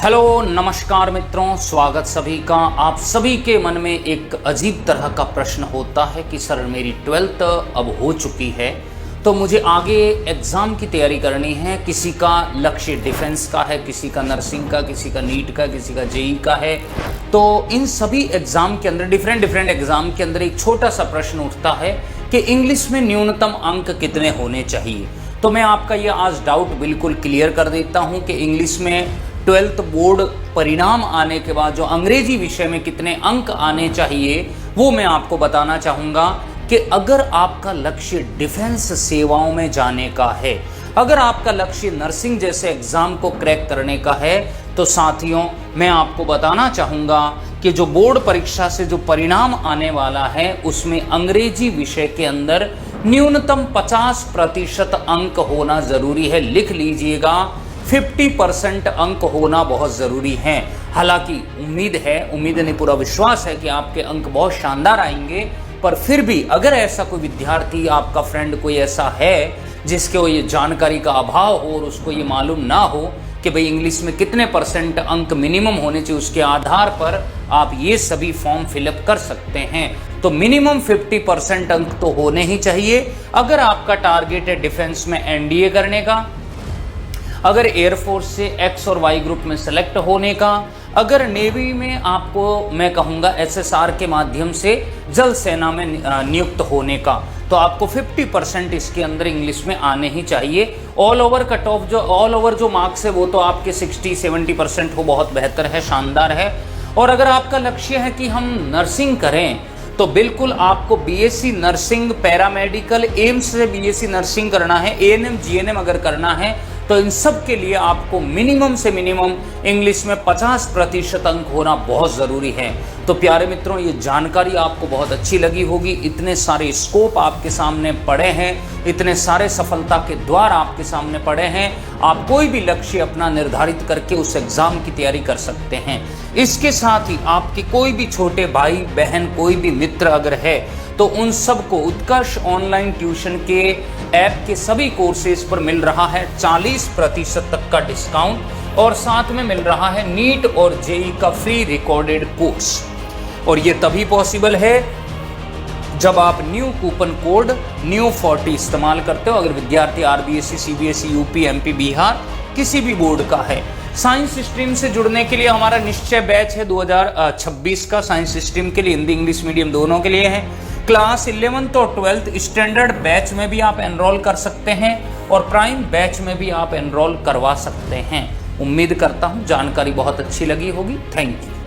Hello नमस्कार मित्रों, स्वागत सभी का। आप सभी के मन में एक अजीब तरह का प्रश्न होता है कि सर मेरी 12th अब हो चुकी है तो मुझे आगे एग्ज़ाम की तैयारी करनी है। किसी का लक्ष्य डिफेंस का है, किसी का नर्सिंग का, किसी का नीट का, किसी का जेई का है। तो इन सभी एग्ज़ाम के अंदर डिफरेंट एग्ज़ाम के अंदर एक छोटा सा प्रश्न उठता है कि इंग्लिश में न्यूनतम अंक कितने होने चाहिए। तो मैं आपका ये आज डाउट बिल्कुल क्लियर कर देता हूँ कि इंग्लिश में 12th बोर्ड परिणाम आने के बाद जो अंग्रेजी विषय में कितने अंक आने चाहिए वो मैं आपको बताना चाहूँगा। कि अगर आपका लक्ष्य डिफेंस सेवाओं में जाने का है, अगर आपका लक्ष्य नर्सिंग जैसे एग्ज़ाम को क्रैक करने का है, तो साथियों मैं आपको बताना चाहूँगा कि जो बोर्ड परीक्षा से जो परिणाम आने वाला है उसमें अंग्रेजी विषय के अंदर न्यूनतम 50% अंक होना ज़रूरी है। लिख लीजिएगा, 50% अंक होना बहुत ज़रूरी है। हालांकि उम्मीद नहीं पूरा विश्वास है कि आपके अंक बहुत शानदार आएंगे, पर फिर भी अगर ऐसा कोई विद्यार्थी, आपका फ्रेंड कोई ऐसा है जिसके ये जानकारी का अभाव हो और उसको ये मालूम ना हो कि भाई इंग्लिश में कितने % अंक मिनिमम होने चाहिए, उसके आधार पर आप ये सभी फॉर्म फिलअप कर सकते हैं। तो मिनिमम 50% अंक तो होने ही चाहिए। अगर आपका टारगेट है डिफेंस में एनडीए करने का, अगर एयरफोर्स से एक्स और वाई ग्रुप में सेलेक्ट होने का, अगर नेवी में आपको मैं कहूँगा एसएसआर के माध्यम से जल सेना में नियुक्त होने का, तो आपको 50% इसके अंदर इंग्लिश में आने ही चाहिए। ऑल ओवर कट ऑफ जो मार्क्स है वो तो आपके 60-70% हो, बहुत बेहतर है, शानदार है। और अगर आपका लक्ष्य है कि हम नर्सिंग करें तो बिल्कुल आपको बीएससी नर्सिंग, पैरामेडिकल, एम्स से बीएससी नर्सिंग करना है, एएनएम जीएनएम अगर करना है, तो इन सब के लिए आपको मिनिमम से मिनिमम इंग्लिश में 50% अंक होना बहुत ज़रूरी है। तो प्यारे मित्रों, ये जानकारी आपको बहुत अच्छी लगी होगी। इतने सारे स्कोप आपके सामने पड़े हैं, इतने सारे सफलता के द्वार आपके सामने पड़े हैं। आप कोई भी लक्ष्य अपना निर्धारित करके उस एग्ज़ाम की तैयारी कर सकते हैं। इसके साथ ही आपके कोई भी छोटे भाई बहन, कोई भी मित्र अगर है, तो उन सबको उत्कर्ष ऑनलाइन ट्यूशन के ऐप के सभी कोर्सेज पर मिल रहा है 40% तक का डिस्काउंट, और साथ में मिल रहा है नीट और जेई का फ्री रिकॉर्डेड कोर्स। और ये तभी पॉसिबल है जब आप न्यू कूपन कोड NEW40 इस्तेमाल करते हो। अगर विद्यार्थी RBSE, CBSE, UP, MP, Bihar किसी भी बोर्ड का है। साइंस स्ट्रीम से जुड़ने के लिए हमारा निश्चय बैच है 2026 का, साइंस स्ट्रीम के लिए, हिंदी इंग्लिश मीडियम दोनों के लिए है। क्लास 11th और 12th स्टैंडर्ड बैच में भी आप एनरोल कर सकते हैं और प्राइम बैच में भी आप एनरोल करवा सकते हैं। उम्मीद करता हूं जानकारी बहुत अच्छी लगी होगी। Thank you.